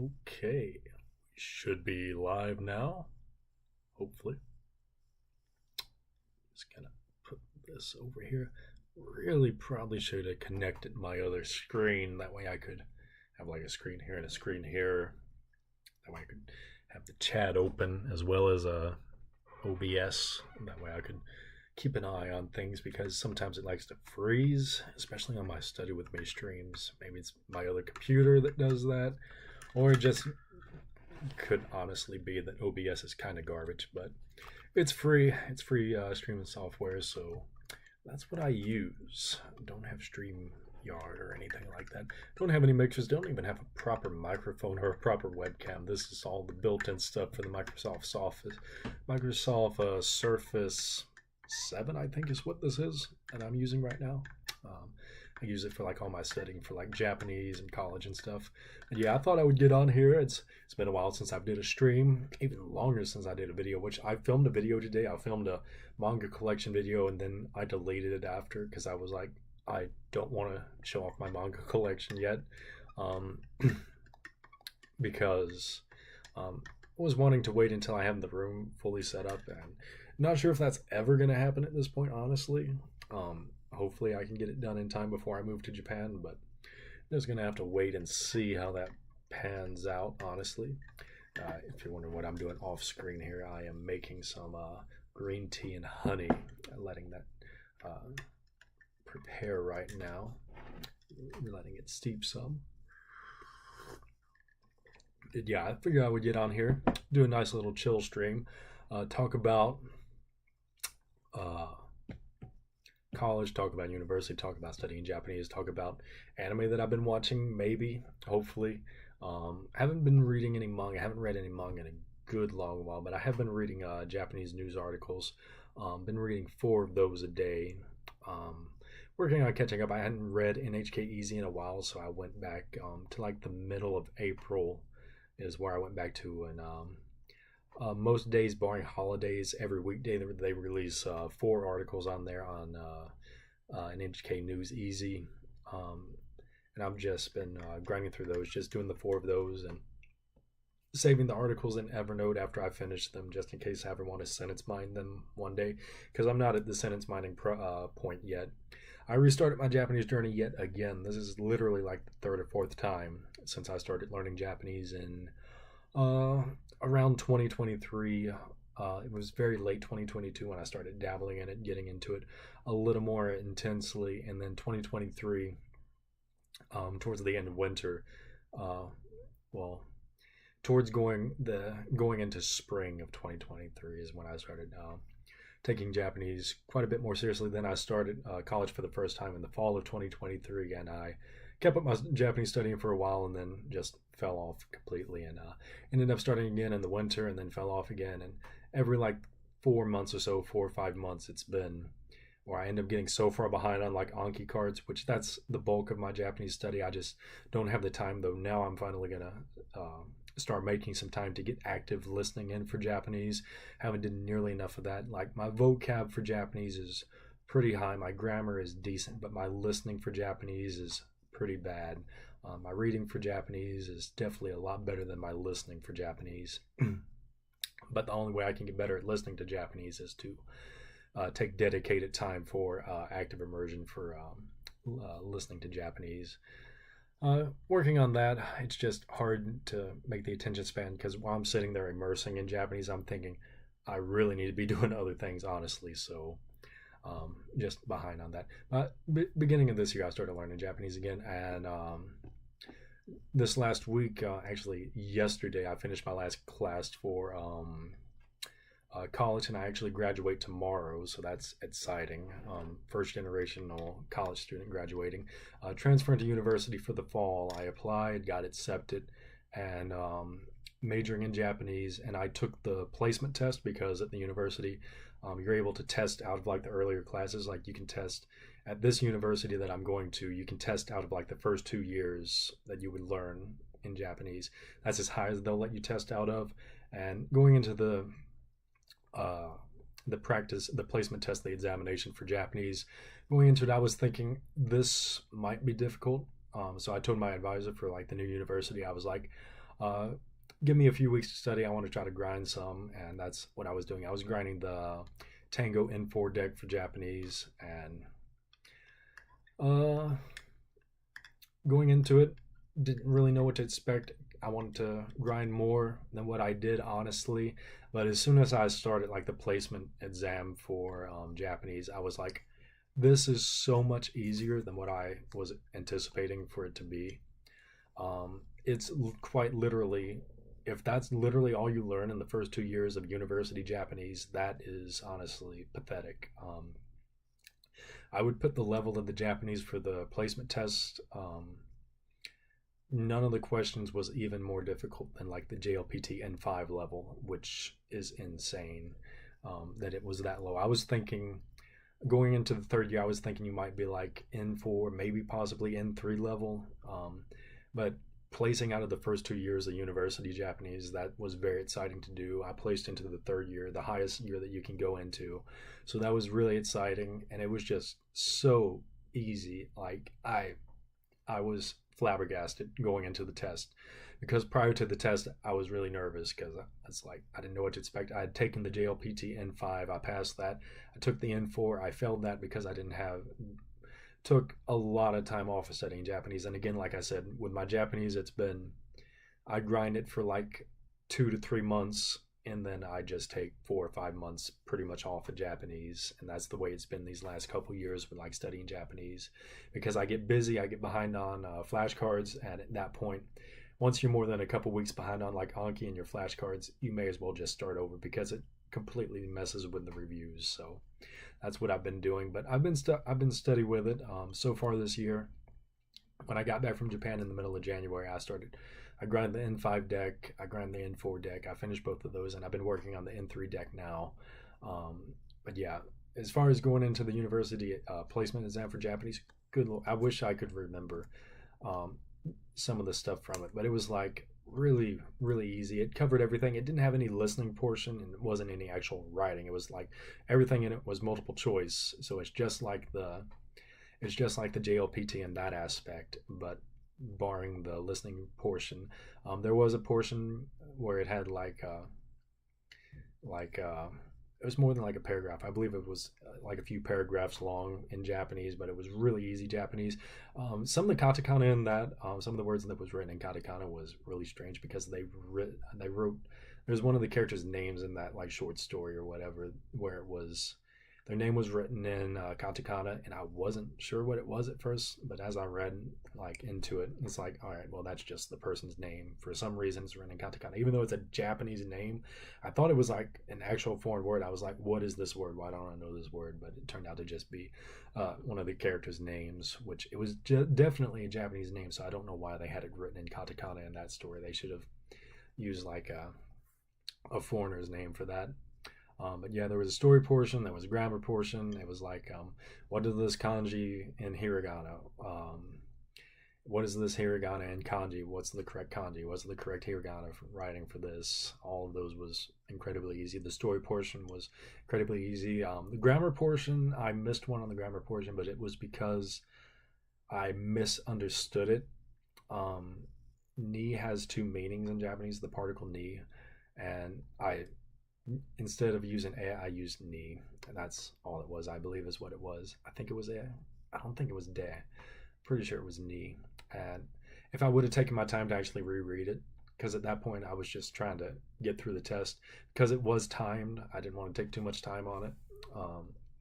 Okay, we should be live now, hopefully. Just gonna put this over here. Really probably should have connected my other screen. That way I could have like a screen here and a screen here. That way I could have the chat open as well as OBS. That way I could keep an eye on things because sometimes it likes to freeze, especially on my Study With Me streams. Maybe it's my other computer that does that, or it just could honestly be that OBS is kind of garbage, but it's free. It's free streaming software, so that's what I use. Don't have StreamYard or anything like that. Don't have any mixers. Don't even have a proper microphone or a proper webcam. This is all the built-in stuff for the Microsoft Office. Microsoft Surface 7, I think, is what this is that I'm using right now. I use it for like all my studying for like Japanese and college and stuff. And yeah, I thought I would get on here. It's been a while since I did a stream, even longer since I did a video, which I filmed a video today. I filmed a manga collection video and then I deleted it after because I was like, I don't want to show off my manga collection yet. Because I was wanting to wait until I have the room fully set up, and not sure if that's ever going to happen at this point, honestly. Hopefully I can get it done in time before I move to Japan, but I'm just going to have to wait and see how that pans out, honestly. If you're wondering what I'm doing off screen here, I am making some green tea and honey, letting that prepare right now. Letting it steep some. Yeah, I figured I would get on here, do a nice little chill stream, talk about college, talk about university, talk about studying Japanese, talk about anime that I've been watching, maybe, hopefully. Haven't been reading any manga, haven't read any manga in a good long while, but I have been reading Japanese news articles. Been reading 4 of those a day. Working on catching up. I hadn't read NHK Easy in a while, so I went back to like the middle of April is where I went back to, and most days barring holidays, every weekday they release 4 articles on there on NHK News Easy, and I've just been grinding through those, just doing the 4 of those and saving the articles in Evernote after I finish them, just in case I ever want to sentence mine them one day, because I'm not at the sentence mining point yet. I restarted my Japanese journey yet again. This is literally like the 3rd or 4th time since I started learning Japanese in around 2023. It was very late 2022 when I started dabbling in it, getting into it a little more intensely, and then 2023, towards the end of winter, well, towards going into spring of 2023 is when I started taking Japanese quite a bit more seriously. Then I started college for the first time in the fall of 2023, and I kept up my Japanese studying for a while and then just fell off completely, and ended up starting again in the winter and then fell off again. And every like 4 months or so, 4 or 5 months, it's been where I end up getting so far behind on like Anki cards, which that's the bulk of my Japanese study. I just don't have the time, though. Now I'm finally gonna start making some time to get active listening in for Japanese. Haven't done nearly enough of that. Like my vocab for Japanese is pretty high. My grammar is decent, but my listening for Japanese is pretty bad. My reading for Japanese is definitely a lot better than my listening for Japanese. But the only way I can get better at listening to Japanese is to take dedicated time for active immersion for listening to Japanese. Working on that, it's just hard to make the attention span because while I'm sitting there immersing in Japanese, I'm thinking I really need to be doing other things, honestly. So just behind on that. Beginning of this year, I started learning Japanese again, and this last week, actually yesterday, I finished my last class for college, and I actually graduate tomorrow, so that's exciting. First generational college student graduating, transferring to university for the fall. I applied, got accepted, and majoring in Japanese. And I took the placement test because at the university, you're able to test out of like the earlier classes. Like you can test at this university that I'm going to, you can test out of like the first 2 years that you would learn in Japanese. That's as high as they'll let you test out of. And going into the placement test, the examination for Japanese, going into it, I was thinking this might be difficult. So I told my advisor for like the new university, I was like, uh, give me a few weeks to study. I want to try to grind some, and that's what I was doing. I was grinding the Tango N4 deck for Japanese, and uh, going into it, didn't really know what to expect. I wanted to grind more than what I did, honestly. But as soon as I started like the placement exam for Japanese, I was like, this is so much easier than what I was anticipating for it to be. It's quite literally, if that's literally all you learn in the first 2 years of university Japanese, that is honestly pathetic. I would put the level of the Japanese for the placement test. None of the questions was even more difficult than like the JLPT N5 level, which is insane that it was that low. I was thinking going into the third year, I was thinking you might be like N4, maybe possibly N3 level. But placing out of the first 2 years of university Japanese, that was very exciting to do. I placed into the third year, the highest year that you can go into. So that was really exciting. And it was just so easy. Like I was flabbergasted going into the test because prior to the test I was really nervous because it's like I didn't know what to expect. I had taken the JLPT N5, I passed that. I took the N4, I failed that because I didn't have took a lot of time off of studying Japanese. And again, like I said, with my Japanese, it's been I grind it for like 2 to 3 months, and then I just take 4 or 5 months pretty much off of Japanese, and that's the way it's been these last couple years with like studying Japanese, because I get busy, I get behind on flashcards, and at that point, once you're more than a couple weeks behind on like Anki and your flashcards, you may as well just start over because it completely messes with the reviews. So that's what I've been doing, but I've been steady with it so far this year. When I got back from Japan in the middle of January, I grinded the N5 deck, I grinded the N4 deck. I finished both of those, and I've been working on the N3 deck now. But yeah, as far as going into the university placement exam for Japanese, good. I wish I could remember um, some of the stuff from it, but it was like really, really easy. It covered everything. It didn't have any listening portion, and it wasn't any actual writing. It was like everything in it was multiple choice. So it's just like the JLPT in that aspect, but barring the listening portion. There was a portion where it had like it was more than like a paragraph. I believe it was like a few paragraphs long in Japanese, but it was really easy Japanese. Some of the katakana in that, some of the words that was written in katakana was really strange because they wrote. There's one of the characters' names in that like short story or whatever where it was their name was written in katakana, and I wasn't sure what it was at first. But as I read like into it, it's like, all right, well, that's just the person's name. For some reason, it's written in katakana, even though it's a Japanese name. I thought it was like an actual foreign word. I was like, what is this word? Why don't I know this word? But it turned out to just be one of the characters' names, which it was definitely a Japanese name. So I don't know why they had it written in katakana in that story. They should have used like a foreigner's name for that. But yeah, there was a story portion, there was a grammar portion. It was like, what is this kanji in hiragana? What is this hiragana in kanji? What's the correct kanji? What's the correct hiragana for writing for this? All of those was incredibly easy. The story portion was incredibly easy. The grammar portion, I missed one on the grammar portion, but it was because I misunderstood it. Ni has two meanings in Japanese, the particle ni, and I instead of using a, I used ni, and that's all it was. I believe is what it was. I think it was a. I don't think it was de. Pretty sure it was ni. And if I would have taken my time to actually reread it, because at that point I was just trying to get through the test, because it was timed. I didn't want to take too much time on it.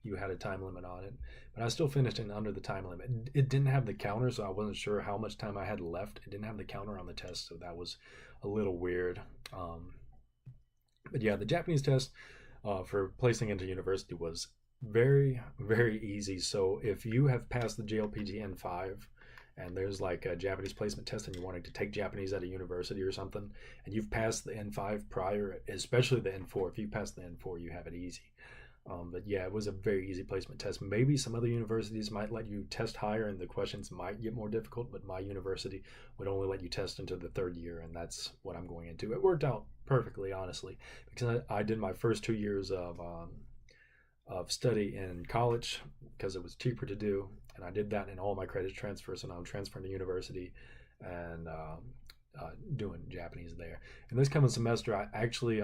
You had a time limit on it, but I still finished in under the time limit. It didn't have the counter, so I wasn't sure how much time I had left. It didn't have the counter on the test, so that was a little weird. But yeah, the Japanese test for placing into university was very, very easy. So if you have passed the JLPT N5 and there's like a Japanese placement test and you're wanting to take Japanese at a university or something, and you've passed the N5 prior, especially the N4, if you pass the N4, you have it easy. But yeah, it was a very easy placement test. Maybe some other universities might let you test higher and the questions might get more difficult, but my university would only let you test into the third year, and that's what I'm going into. It worked out perfectly, honestly, because I did my first 2 years of study in college because it was cheaper to do, and I did that in all my credit transfers, and I'm transferring to university, and doing Japanese there. And this coming semester, I actually,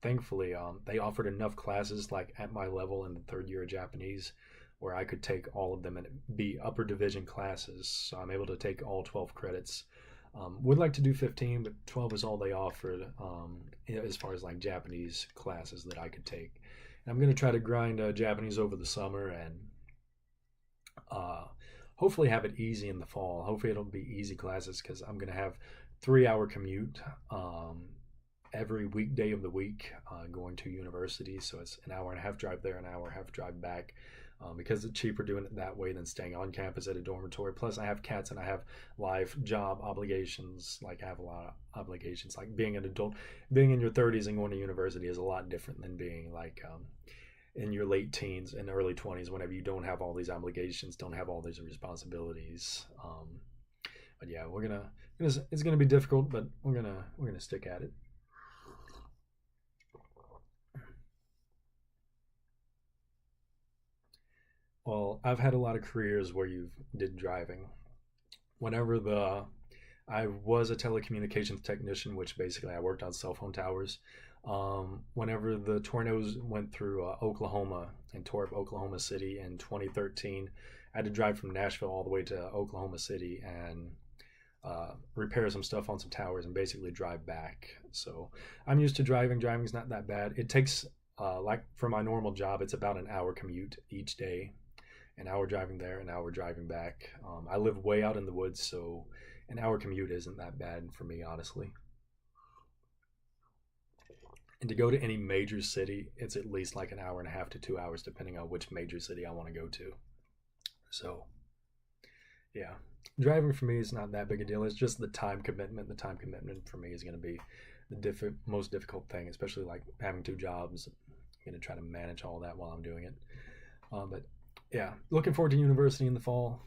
thankfully, they offered enough classes like at my level in the third year of Japanese where I could take all of them and be upper division classes. So I'm able to take all 12 credits. Would like to do 15, but 12 is all they offered as far as like Japanese classes that I could take. And I'm going to try to grind Japanese over the summer and uh, hopefully have it easy in the fall. Hopefully it'll be easy classes because I'm going to have 3 hour commute every weekday of the week going to university. So it's an hour and a half drive there, an hour and a half drive back. Because it's cheaper doing it that way than staying on campus at a dormitory. Plus, I have cats and I have life job obligations. Like, I have a lot of obligations. Like, being an adult, being in your 30s and going to university is a lot different than being like in your late teens and early 20s whenever you don't have all these obligations, don't have all these responsibilities. But yeah, it's gonna be difficult, but we're gonna stick at it. Well, I've had a lot of careers where you did driving. Whenever the I was a telecommunications technician, which basically I worked on cell phone towers. Whenever the tornadoes went through Oklahoma and tore up Oklahoma City in 2013, I had to drive from Nashville all the way to Oklahoma City and repair some stuff on some towers and basically drive back. So I'm used to driving. Driving's not that bad. It takes, like for my normal job, it's about an hour commute each day, an hour driving there, an hour driving back. I live way out in the woods, so an hour commute isn't that bad for me, honestly. And to go to any major city, it's at least like an hour and a half to 2 hours, depending on which major city I want to go to. So, yeah, driving for me is not that big a deal. It's just the time commitment. The time commitment for me is going to be the most difficult thing, especially like having two jobs. I'm going to try to manage all that while I'm doing it. But yeah, looking forward to university in the fall.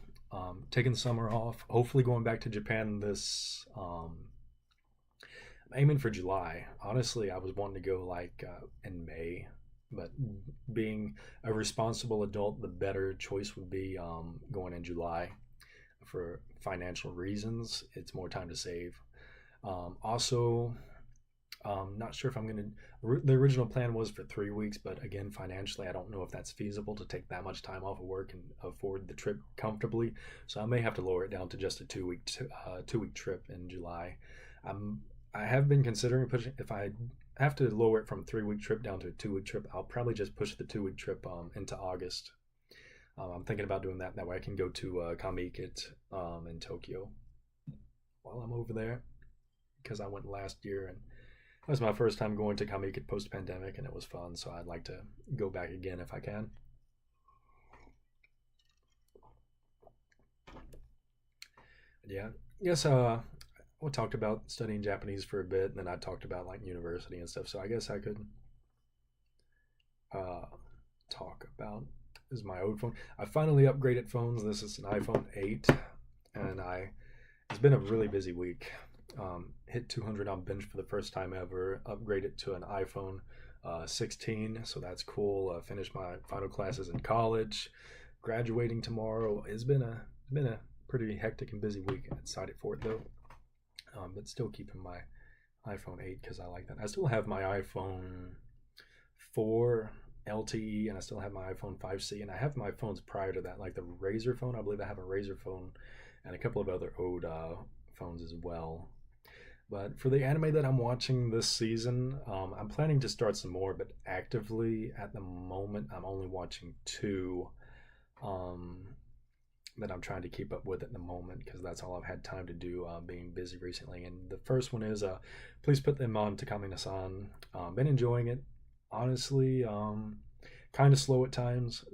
Taking the summer off. Hopefully, going back to Japan this. I'm aiming for July. Honestly, I was wanting to go like in May, but being a responsible adult, the better choice would be going in July for financial reasons. It's more time to save. Also, not sure if I'm going to. The original plan was for 3 weeks, but again, financially, I don't know if that's feasible to take that much time off of work and afford the trip comfortably. So I may have to lower it down to just a 2 week trip in July. I'm I have been considering pushing if I have to lower it from 3 week trip down to a 2 week trip. I'll probably just push the 2 week trip into August. I'm thinking about doing that. That way I can go to Kamikit in Tokyo while I'm over there because I went last year and that was my first time going to Kamikit post pandemic and it was fun. So I'd like to go back again if I can. Yeah. Yes. We talked about studying Japanese for a bit, and then I talked about like university and stuff. So I guess I could uh, talk about this is my old phone. I finally upgraded phones. This is an iPhone 8, and I it's been a really busy week. Hit 200 on bench for the first time ever. Upgraded to an iPhone 16, so that's cool. Finished my final classes in college. Graduating tomorrow. It's been a pretty hectic and busy week. I'm excited for it though. But still keeping my iPhone 8 because I like that. I still have my iPhone 4 LTE and I still have my iPhone 5C and I have my phones prior to that, like the Razer phone. I believe I have a Razer phone and a couple of other old phones as well. But for the anime that I'm watching this season, I'm planning to start some more, but actively at the moment, I'm only watching two. Um, that I'm trying to keep up with at the moment because that's all I've had time to do, being busy recently. And the first one is Please Put Them on Takami-san. Been enjoying it. Honestly, kind of slow at times.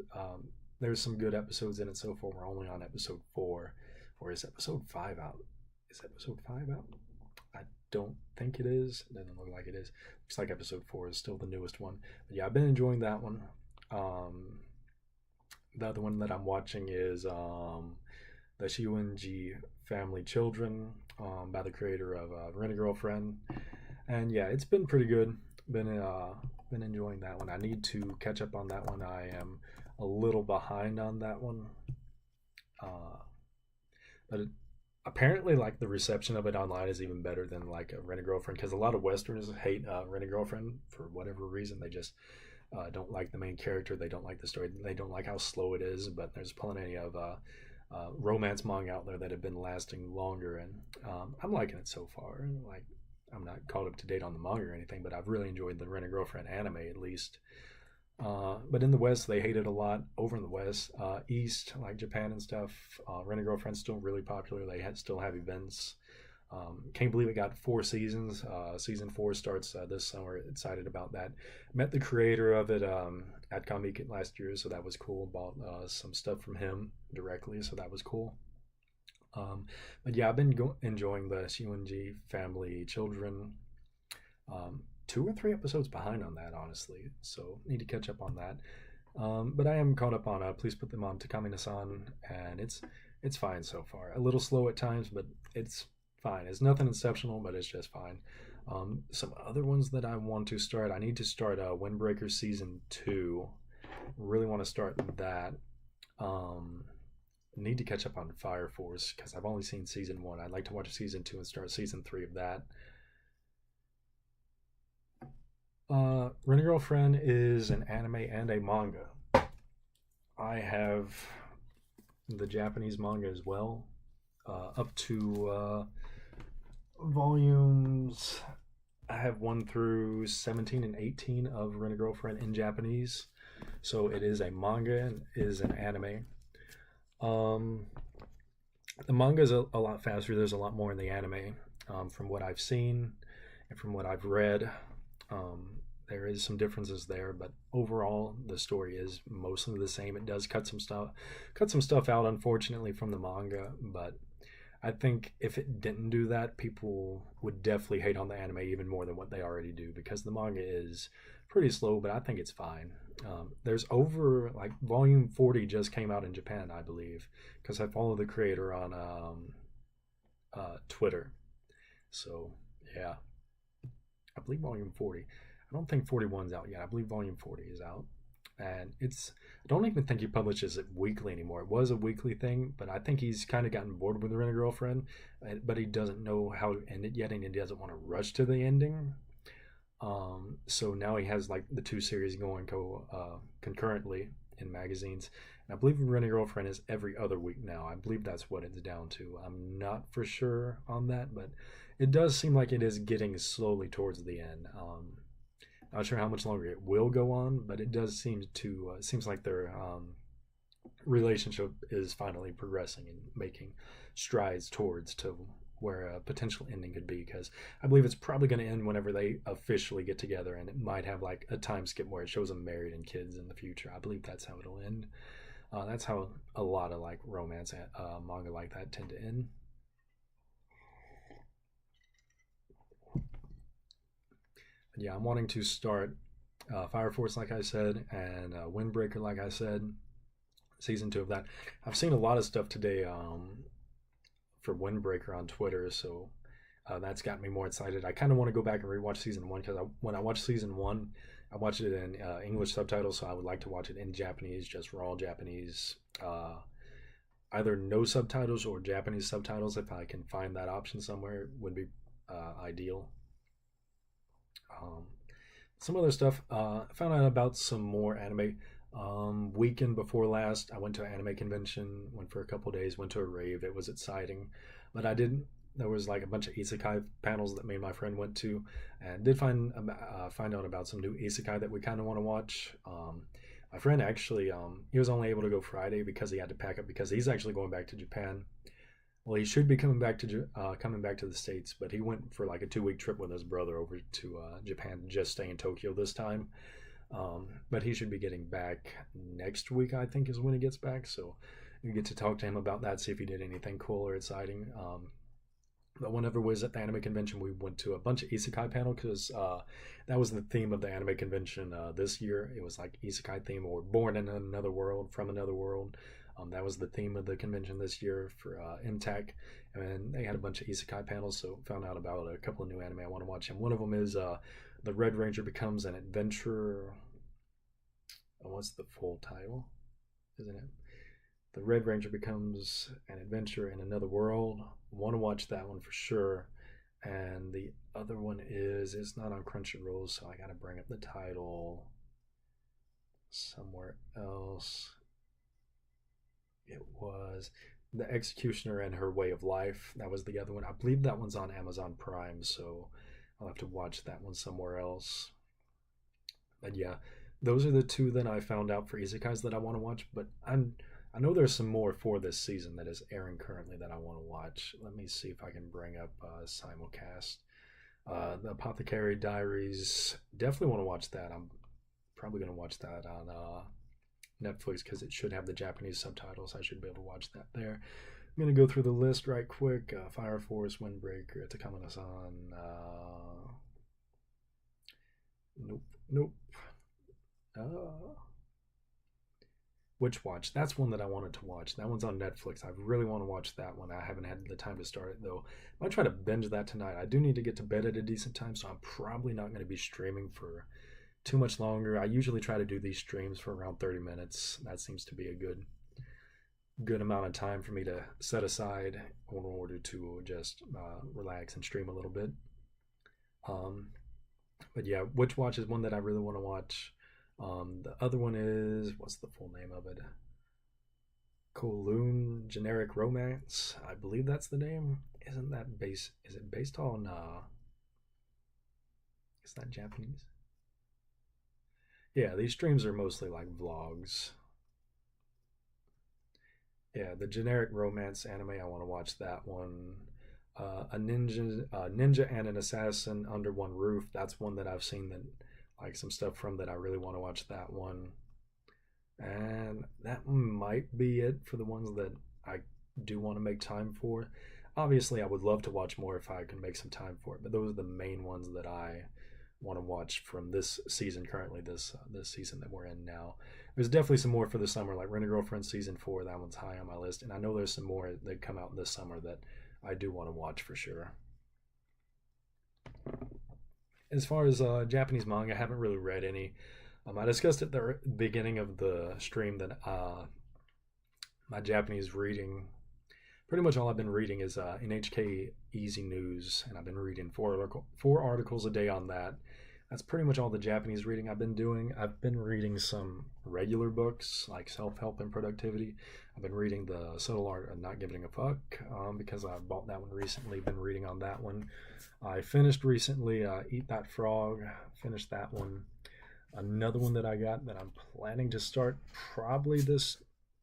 There's some good episodes in it so far. We're only on episode 4. Or is episode 5 out? Is episode 5 out? I don't think it is. It doesn't look like it is. Looks like episode 4 is still the newest one. But yeah, I've been enjoying that one. The other one that I'm watching is the Shiunji Family Children by the creator of Rent a Girlfriend, and yeah, it's been pretty good. Been enjoying that one. I need to catch up on that one. I am a little behind on that one, uh, but apparently like the reception of it online is even better than like a Rent a Girlfriend, because a lot of Westerners hate Rent a Girlfriend for whatever reason. They just don't like the main character. They don't like the story. They don't like how slow it is. But there's plenty of romance manga out there that have been lasting longer, and I'm liking it so far. Like, I'm not caught up to date on the manga or anything, but I've really enjoyed the Rent a Girlfriend anime at least. But in the West, they hate it a lot. Over in the West, East, like Japan and stuff, Rent a Girlfriend's still really popular. They still have events. Can't believe it got 4 seasons. Season 4 starts this summer. Excited about that. Met the creator of it at Comic last year, so that was cool. Bought some stuff from him directly, so that was cool. Um, but yeah, I've been enjoying the Shiunji family children. 2 or 3 episodes behind on that, honestly. So need to catch up on that. But I am caught up on. Please put them on Takamine-san, and it's fine so far. A little slow at times, but it's fine. It's nothing exceptional, but it's just fine. Some other ones that I want to start. I need to start Windbreaker season 2. Really want to start that. Need to catch up on Fire Force because I've only seen season 1. I'd like to watch season 2 and start season 3 of that. Rent a Girlfriend is an anime and a manga. I have the Japanese manga as well, up to volumes. I have 1 through 17 and 18 of Rent a Girlfriend in Japanese. So it is a manga and is an anime. The manga is a lot faster. There's a lot more in the anime, from what I've seen and from what I've read. There is some differences there, but overall the story is mostly the same. It does cut some stuff out, unfortunately, from the manga, but I think if it didn't do that, people would definitely hate on the anime even more than what they already do, because the manga is pretty slow, but I think it's fine. There's over, like, volume 40 just came out in Japan, I believe, because I follow the creator on Twitter. So yeah, I believe volume 40. I don't think 41's out yet. I believe volume 40 is out. And I don't even think he publishes it weekly anymore. It was a weekly thing, but I think he's kind of gotten bored with the Rent a Girlfriend, but he doesn't know how to end it yet, and he doesn't want to rush to the ending. So now he has like the 2 series going concurrently in magazines. And I believe Rent a Girlfriend is every other week now. I believe that's what it's down to. I'm not for sure on that, but it does seem like it is getting slowly towards the end. Not sure how much longer it will go on, but it does seem to seems like their relationship is finally progressing and making strides towards to where a potential ending could be. Because I believe it's probably going to end whenever they officially get together, and it might have like a time skip where it shows them married and kids in the future. I believe that's how it'll end. That's how a lot of like romance manga like that tend to end. But yeah, I'm wanting to start Fire Force, like I said, and Windbreaker, like I said, season 2 of that. I've seen a lot of stuff today for Windbreaker on Twitter, so that's got me more excited. I kind of want to go back and rewatch season 1 because when I watched season 1, I watched it in English subtitles, so I would like to watch it in Japanese, just raw Japanese. Either no subtitles or Japanese subtitles, if I can find that option somewhere, would be ideal. Um, some other stuff. I found out about some more anime. Weekend before last, I went to an anime convention. Went for a couple days. Went to a rave. It was exciting, but I didn't. There was like a bunch of isekai panels that me and my friend went to, and did find out about some new isekai that we kind of want to watch. My friend actually, he was only able to go Friday because he had to pack up because he's actually going back to Japan. Well, he should be coming back to the States, but he went for like a 2 week trip with his brother over to Japan to just stay in Tokyo this time. But he should be getting back next week, I think, is when he gets back. So you get to talk to him about that, see if he did anything cool or exciting. But whenever we was at the anime convention, we went to a bunch of isekai panel because that was the theme of the anime convention this year. It was like isekai theme, or born in another world, from another world. That was the theme of the convention this year for MTech, and they had a bunch of isekai panels. So found out about a couple of new anime I want to watch, and one of them is the Red Ranger becomes an adventurer. What's the full title? Isn't it? The Red Ranger becomes an adventurer in another world. want to watch that one for sure. And the other one is it's not on Crunchyroll, so I gotta bring up the title somewhere else. It was The Executioner and Her Way of Life. That was the other one. I believe that one's on Amazon Prime, so I'll have to watch that one somewhere else. But yeah, those are the two that I found out for isekais that I want to watch. But I know there's some more for this season that is airing currently that I want to watch. Let me see if I can bring up simulcast. The Apothecary Diaries. Definitely want to watch that. I'm probably gonna watch that on Netflix because it should have the Japanese subtitles. I should be able to watch that there. I'm gonna go through the list right quick. Fire Force, Windbreaker, Takamiya-san. Nope, nope. Witch Watch. That's one that I wanted to watch. That one's on Netflix. I really want to watch that one. I haven't had the time to start it though. I might try to binge that tonight. I do need to get to bed at a decent time, so I'm probably not going to be streaming for too much longer. I usually try to do these streams for around 30 minutes. That seems to be a good amount of time for me to set aside in order to just relax and stream a little bit. But yeah, Witch Watch is one that I really want to watch. The other one is, what's the full name of it? Kowloon Generic Romance. I believe that's the name. Isn't that based? Is it based on? Is that Japanese? Yeah, these streams are mostly like vlogs. Yeah, the Generic Romance anime. I want to watch that one. Ninja and an assassin under one roof. That's one that I've seen that like some stuff from that I really want to watch that one. And that might be it for the ones that I do want to make time for. Obviously, I would love to watch more if I can make some time for it, but those are the main ones that I want to watch from this season currently, this season that we're in now. There's definitely some more for the summer, like Rent a Girlfriend season 4. That one's high on my list, and I know there's some more that come out this summer that I do want to watch for sure. As far as Japanese manga, I haven't really read any. I discussed at the beginning of the stream that my Japanese reading, pretty much all I've been reading is NHK Easy News, and I've been reading four articles a day on that. That's pretty much all the Japanese reading I've been doing. I've been reading some regular books like self-help and productivity. I've been reading the Subtle Art of Not Giving a Fuck because I bought that one recently. Been reading on that one. I finished recently Eat That Frog. Finished that one. Another one that I got that I'm planning to start probably this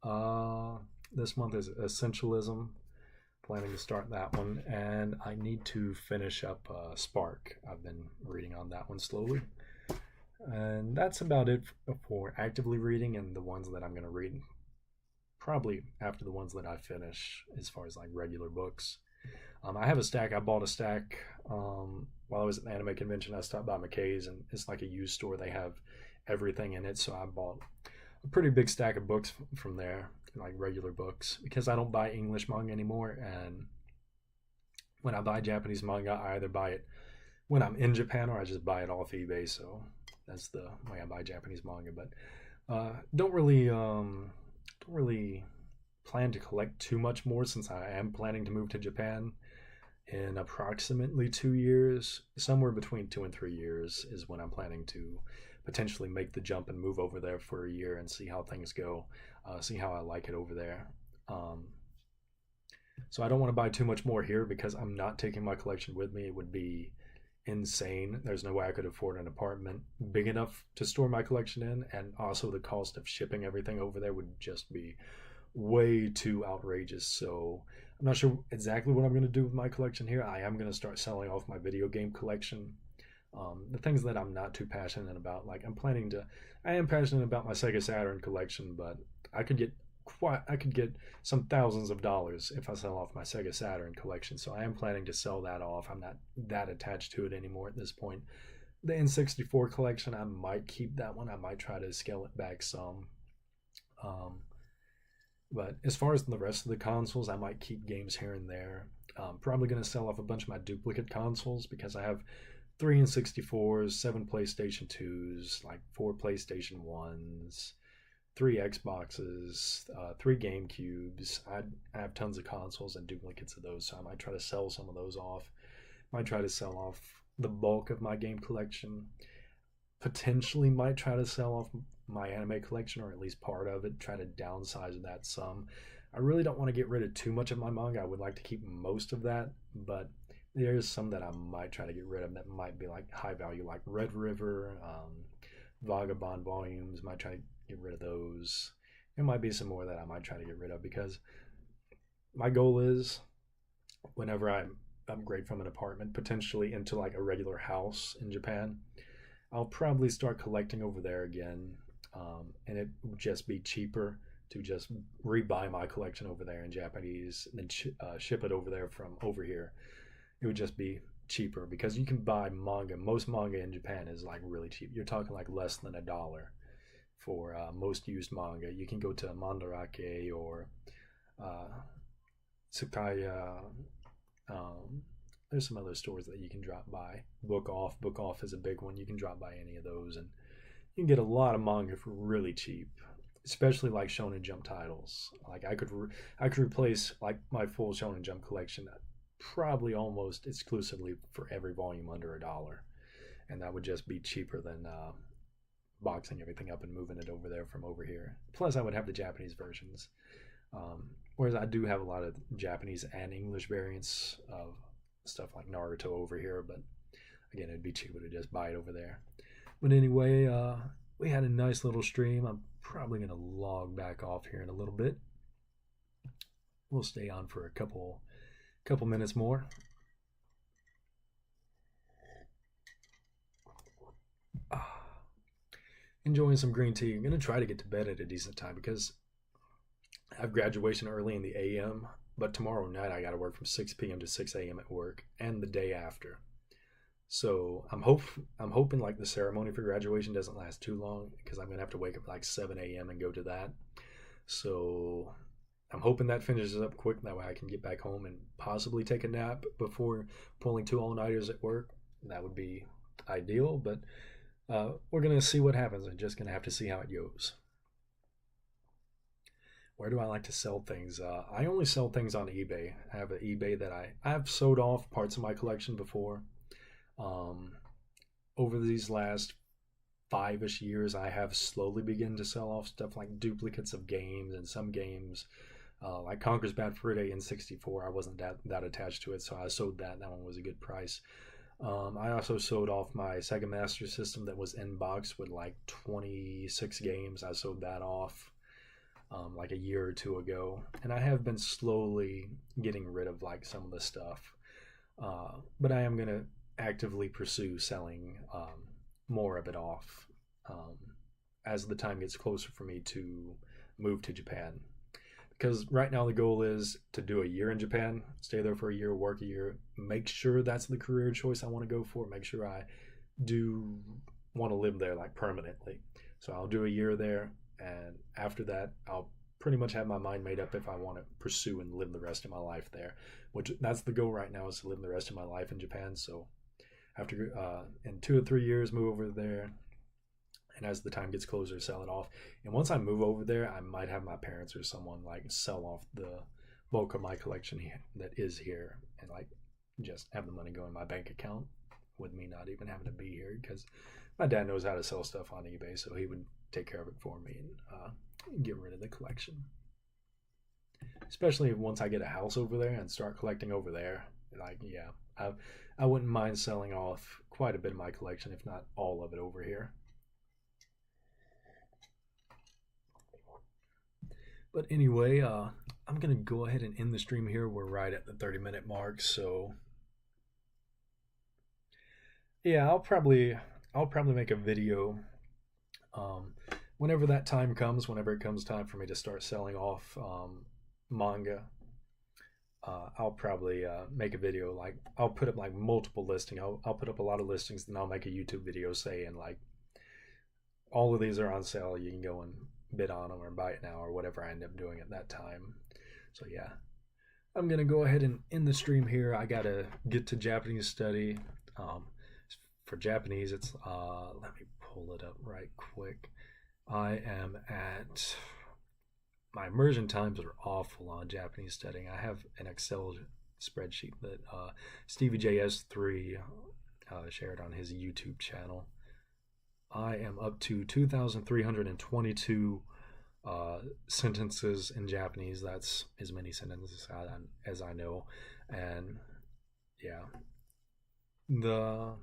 month is Essentialism. Planning to start that one, and I need to finish up Spark. I've been reading on that one slowly, and that's about it for actively reading and the ones that I'm going to read probably after the ones that I finish as far as like regular books. I have a stack. I bought a stack while I was at the anime convention. I stopped by McKay's, and it's like a used store. They have everything in it, so I bought a pretty big stack of books from there, like regular books, because I don't buy English manga anymore. And when I buy Japanese manga, I either buy it when I'm in Japan or I just buy it off eBay. So that's the way I buy Japanese manga. But don't really plan to collect too much more since I am planning to move to Japan in approximately 2 years. Somewhere between 2 and 3 years is when I'm planning to potentially make the jump and move over there for a year and see how things go, see how I like it over there. So I don't want to buy too much more here because I'm not taking my collection with me. It would be insane. There's no way I could afford an apartment big enough to store my collection in, and also the cost of shipping everything over there would just be way too outrageous. So I'm not sure exactly what I'm going to do with my collection here. I am going to start selling off my video game collection. The things that I'm not too passionate about, like I am passionate about my Sega Saturn collection, but I could get some thousands of dollars if I sell off my Sega Saturn collection. So I am planning to sell that off. I'm not that attached to it anymore at this point. The N64 collection, I might keep that one. I might try to scale it back some. But as far as the rest of the consoles, I might keep games here and there. I'm probably going to sell off a bunch of my duplicate consoles because I have 3 N64s, 7 PlayStation 2s, like 4 PlayStation 1s, three Xboxes, three GameCubes. I have tons of consoles and duplicates of those, so I might try to sell some of those off. Might try to sell off the bulk of my game collection. Potentially might try to sell off my anime collection, or at least part of it. Try to downsize that some. I really don't want to get rid of too much of my manga. I would like to keep most of that, but there's some that I might try to get rid of that might be like high value, like Red River, Vagabond volumes. Might try to get rid of those. There might be some more that I might try to get rid of, because my goal is, whenever I upgrade from an apartment potentially into like a regular house in Japan, I'll probably start collecting over there again, and it would just be cheaper to just rebuy my collection over there in Japanese and then ship it over there from over here. It would just be cheaper, because you can buy manga. Most manga in Japan is like really cheap. You're talking like less than $1 for most used manga. You can go to Mandarake or Tsukaya. There's some other stores that you can drop by. Book Off. Book Off is a big one. You can drop by any of those, and you can get a lot of manga for really cheap, especially like Shonen Jump titles. Like I could replace like my full Shonen Jump collection probably almost exclusively for every volume under $1, and that would just be cheaper than boxing everything up and moving it over there from over here. Plus, I would have the Japanese versions. Whereas I do have a lot of Japanese and English variants of stuff like Naruto over here, but again, it'd be cheaper to just buy it over there. But anyway, we had a nice little stream. I'm probably going to log back off here in a little bit. We'll stay on for a couple minutes more. Enjoying some green tea. I'm going to try to get to bed at a decent time, because I have graduation early in the AM, but tomorrow night I got to work from 6 p.m. to 6 a.m. at work, and the day after. So I'm hoping like the ceremony for graduation doesn't last too long, because I'm going to have to wake up like 7 a.m. and go to that. So I'm hoping that finishes up quick. That way I can get back home and possibly take a nap before pulling 2 all-nighters at work. That would be ideal, but we're going to see what happens. I'm just going to have to see how it goes. Where do I like to sell things? I only sell things on eBay. I have an eBay that I've sold off parts of my collection before. Over these last 5-ish years, I have slowly begun to sell off stuff like duplicates of games, and some games like Conker's Bad Fur Day in 64. I wasn't that attached to it, so I sold that. That one was a good price. I also sold off my Sega Master System that was in box with like 26 games. I sold that off like a year or two ago, and I have been slowly getting rid of like some of the stuff, but I am going to actively pursue selling more of it off as the time gets closer for me to move to Japan. Because right now the goal is to do a year in Japan, stay there for a year, work a year, make sure that's the career choice I want to go for, make sure I do want to live there like permanently. So I'll do a year there, and after that I'll pretty much have my mind made up if I want to pursue and live the rest of my life there, which that's the goal right now, is to live the rest of my life in Japan. So after in 2 or 3 years, move over there, and as the time gets closer, sell it off. And once I move over there, I might have my parents or someone like sell off the bulk of my collection that is here, and like just have the money go in my bank account with me not even having to be here, because my dad knows how to sell stuff on eBay, so he would take care of it for me and get rid of the collection. Especially once I get a house over there and start collecting over there, like, yeah, I wouldn't mind selling off quite a bit of my collection, if not all of it, over here. But anyway, I'm gonna go ahead and end the stream here. We're right at the 30-minute mark, so yeah, I'll probably make a video whenever that time comes. Whenever it comes time for me to start selling off manga, I'll probably make a video. Like, I'll put up like multiple listings. I'll put up a lot of listings, then I'll make a YouTube video saying like, all of these are on sale. You can go and bid on them or buy it now, or whatever I end up doing at that time. So yeah, I'm gonna go ahead and end the stream here. I gotta get to Japanese study. For Japanese, it's let me pull it up right quick. I am at my immersion times are awful on Japanese studying. I have an Excel spreadsheet that Stevie JS3 shared on his YouTube channel. I am up to 2,322 sentences in Japanese. That's as many sentences as I know. And yeah, the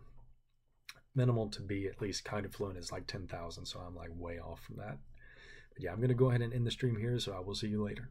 minimal to be at least kind of fluent is like 10,000, so I'm like way off from that. But yeah, I'm going to go ahead and end the stream here, so I will see you later.